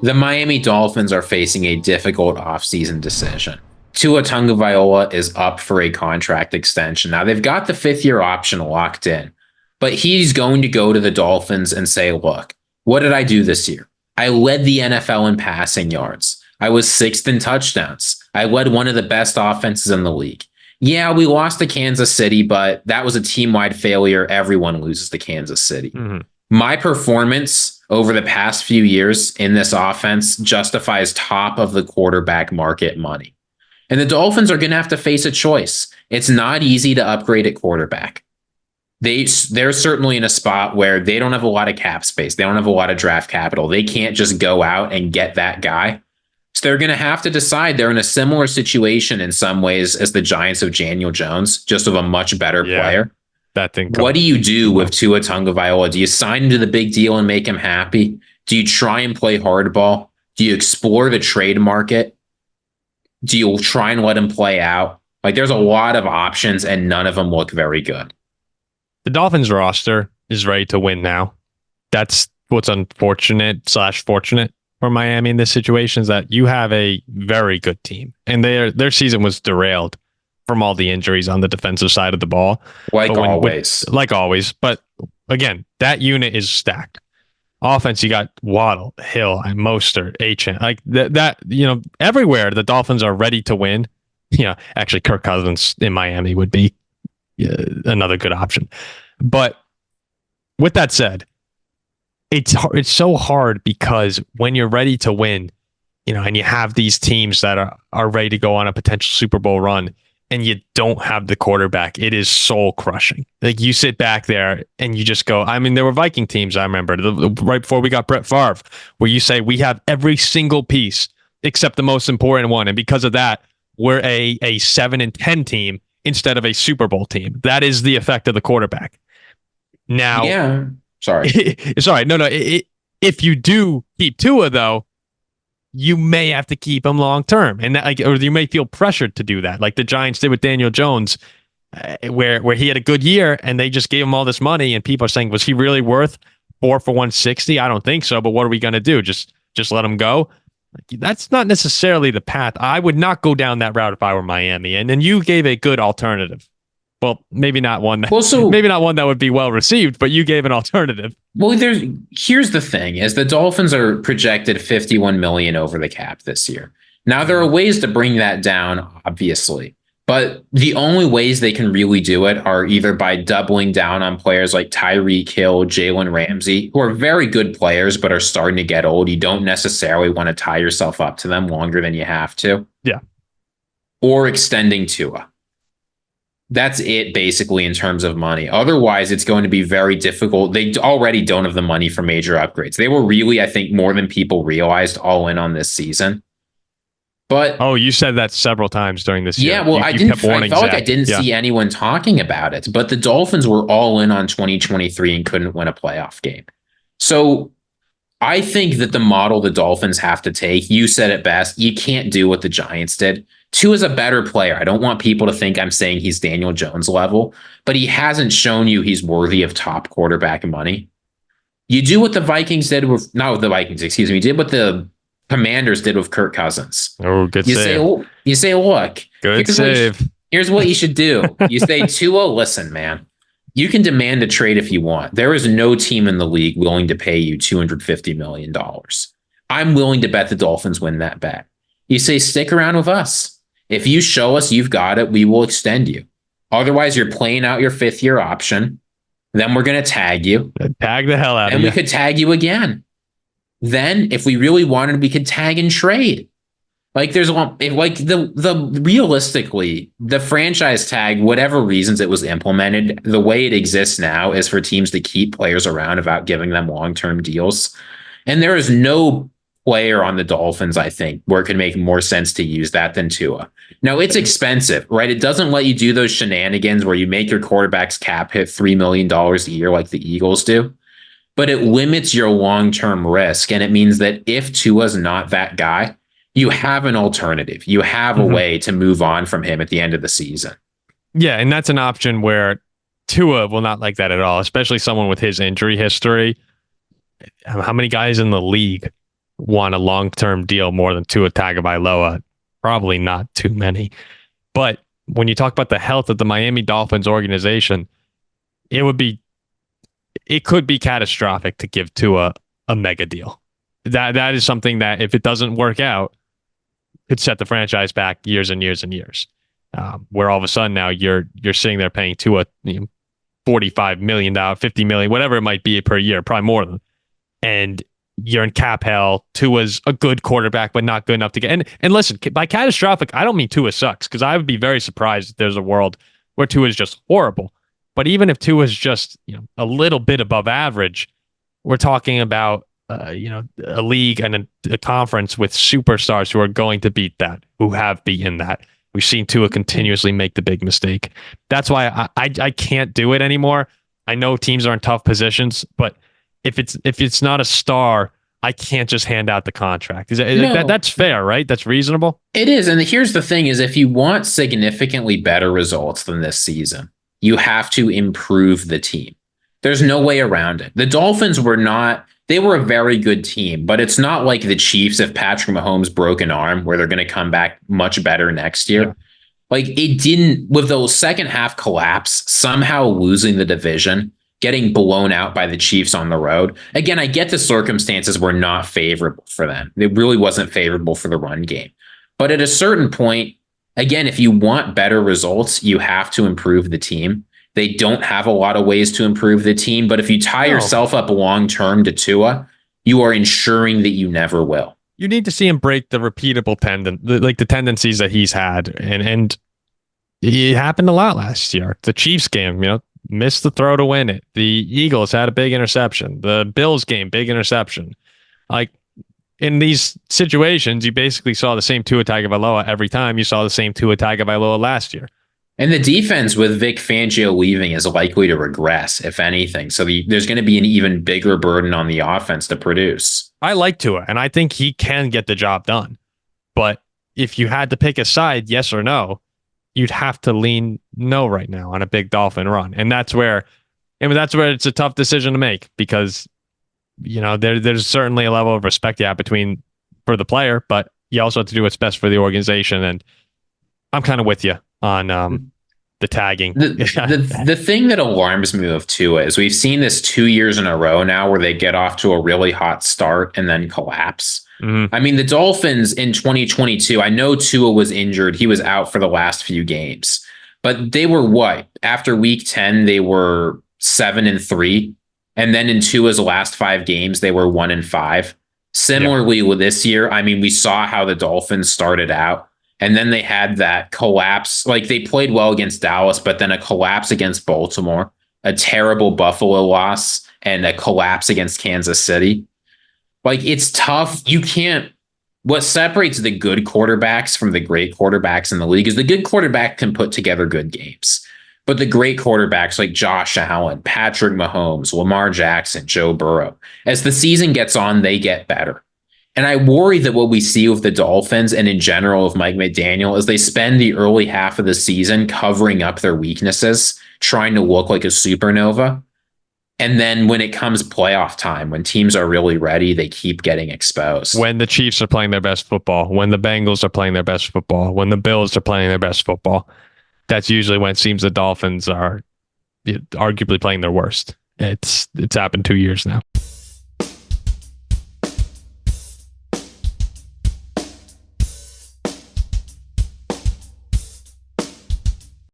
The Miami Dolphins are facing a difficult offseason decision. Tua Tagovailoa is up for a contract extension. Now, they've got the fifth-year option locked in, but he's going to go to the Dolphins and say, look, what did I do this year? I led the NFL in passing yards. I was sixth in touchdowns. I led one of the best offenses in the league. Yeah, we lost to Kansas City, but that was a team-wide failure. Everyone loses to Kansas City. Mm-hmm. My performance over the past few years in this offense justifies top of the quarterback market money. And the Dolphins are going to have to face a choice. It's not easy to upgrade at quarterback. They're certainly in a spot where they don't have a lot of cap space. They don't have a lot of draft capital. They can't just go out and get that guy. So they're going to have to decide. They're in a similar situation in some ways as the Giants of Daniel Jones, just of a much better player. That thing. What do you do with Tua Tagovailoa? Do you sign him to the big deal and make him happy? Do you try and play hardball? Do you explore the trade market? Do you try and let him play out? Like, there's a lot of options, and none of them look very good. The Dolphins roster is ready to win now. That's what's unfortunate/fortunate for Miami in this situation, is that you have a very good team, and their season was derailed from all the injuries on the defensive side of the ball. Like always. But again, that unit is stacked. Offense, you got Waddle, Hill, and Mostert, Achane. Like that, everywhere the Dolphins are ready to win. Yeah, actually, Kirk Cousins in Miami would be another good option. But with that said, it's so hard because when you're ready to win, and you have these teams that are ready to go on a potential Super Bowl run, and you don't have the quarterback, it is soul crushing. Like, you sit back there and you just go, there were Viking teams, I remember, right before we got Brett Favre, where you say, we have every single piece except the most important one. And because of that, we're a 7-10 team instead of a Super Bowl team. That is the effect of the quarterback. Now, yeah, sorry. If you do keep Tua, though, you may have to keep him long term, and or you may feel pressured to do that, like the Giants did with Daniel Jones, where he had a good year and they just gave him all this money, and people are saying, was he really worth 4 for 160? I don't think so. But what are we going to do? Just let him go? That's not necessarily the path. I would not go down that route if I were Miami. And then you gave a good alternative. Well, maybe not one that would be well received, but you gave an alternative. Well, here's the thing: is the Dolphins are projected $51 million over the cap this year. Now, there are ways to bring that down, obviously, but the only ways they can really do it are either by doubling down on players like Tyreek Hill, Jalen Ramsey, who are very good players but are starting to get old. You don't necessarily want to tie yourself up to them longer than you have to. Yeah. Or extending Tua. That's it, basically, in terms of money. Otherwise, it's going to be very difficult. They already don't have the money for major upgrades. They were really, I think, more than people realized, all in on this season. But you said that several times during this year. Yeah, well, I felt like I didn't see anyone talking about it. But the Dolphins were all in on 2023 and couldn't win a playoff game. So I think that the model the Dolphins have to take, you said it best, you can't do what the Giants did. Tua is a better player. I don't want people to think I'm saying he's Daniel Jones level, but he hasn't shown you he's worthy of top quarterback money. You do what the Vikings did with, not with the Vikings, excuse me, you did what the Commanders did with Kirk Cousins. Oh, good save. You say, look, good save. Here's what you should do. You say, Tua, listen, man, you can demand a trade if you want. There is no team in the league willing to pay you $250 million. I'm willing to bet the Dolphins win that bet. You say, stick around with us. If you show us you've got it, we will extend you. Otherwise, you're playing out your fifth-year option. Then we're going to tag you. Tag the hell out of you. And we could tag you again. Then, if we really wanted, we could tag and trade. Like, realistically, the franchise tag, whatever reasons it was implemented, the way it exists now is for teams to keep players around without giving them long-term deals. And there is no player on the Dolphins, I think, where it could make more sense to use that than Tua. Now, it's expensive, right? It doesn't let you do those shenanigans where you make your quarterback's cap hit $3 million a year like the Eagles do, but it limits your long-term risk. And it means that if Tua's not that guy, you have an alternative. You have a way to move on from him at the end of the season. Yeah, and that's an option where Tua will not like that at all, especially someone with his injury history. How many guys in the league want a long-term deal more than Tua Tagovailoa? Probably not too many. But when you talk about the health of the Miami Dolphins organization, it could be catastrophic to give Tua a mega deal. That is something that, if it doesn't work out, could set the franchise back years and years and years. Where all of a sudden now you're sitting there paying Tua $45 million, $50 million, whatever it might be per year, probably more than, and you're in cap hell. Tua's a good quarterback, but not good enough to get. And listen, by catastrophic, I don't mean Tua sucks, because I would be very surprised if there's a world where Tua is just horrible. But even if Tua is just a little bit above average, we're talking about a league and a conference with superstars who are going to beat that, who have beaten that. We've seen Tua continuously make the big mistake. That's why I can't do it anymore. I know teams are in tough positions, but if it's not a star, I can't just hand out the contract. That's fair, right? That's reasonable. It is. And here's the thing is, if you want significantly better results than this season, you have to improve the team. There's no way around it. The Dolphins they were a very good team, but it's not like the Chiefs if Patrick Mahomes broke an arm, where they're going to come back much better next year. Yeah. Like, it didn't, with those second half collapse, somehow losing the division, getting blown out by the Chiefs on the road. Again, I get the circumstances were not favorable for them. It really wasn't favorable for the run game. But at a certain point, again, if you want better results, you have to improve the team. They don't have a lot of ways to improve the team, but if you tie yourself up long-term to Tua, you are ensuring that you never will. You need to see him break the repeatable the tendencies that he's had. And it happened a lot last year. The Chiefs game, missed the throw to win it. The Eagles had a big interception. The Bills game, big interception. Like, in these situations, you basically saw the same Tua Tagovailoa every time. You saw the same Tua Tagovailoa last year. And the defense with Vic Fangio leaving is likely to regress, if anything. So there's going to be an even bigger burden on the offense to produce. I like Tua, and I think he can get the job done. But if you had to pick a side, yes or no, you'd have to lean no right now on a big Dolphin run. And that's where it's a tough decision to make, because there's certainly a level of respect for the player, but you also have to do what's best for the organization. And I'm kind of with you on the tagging. The thing that alarms me with Tua is we've seen this 2 years in a row now where they get off to a really hot start and then collapse. Mm-hmm. I mean, the Dolphins in 2022, I know Tua was injured. He was out for the last few games, but they were after week 10, they were 7-3. And then in Tua's last 5 games, they were 1-5. Similarly with this year, I mean, we saw how the Dolphins started out. And then they had that collapse. Like, they played well against Dallas, but then a collapse against Baltimore, a terrible Buffalo loss, and a collapse against Kansas City. Like, it's tough. What separates the good quarterbacks from the great quarterbacks in the league is the good quarterback can put together good games. But the great quarterbacks like Josh Allen, Patrick Mahomes, Lamar Jackson, Joe Burrow, as the season gets on, they get better. And I worry that what we see with the Dolphins and in general with Mike McDaniel is they spend the early half of the season covering up their weaknesses, trying to look like a supernova. And then when it comes playoff time, when teams are really ready, they keep getting exposed. When the Chiefs are playing their best football, when the Bengals are playing their best football, when the Bills are playing their best football, that's usually when it seems the Dolphins are arguably playing their worst. It's happened 2 years now.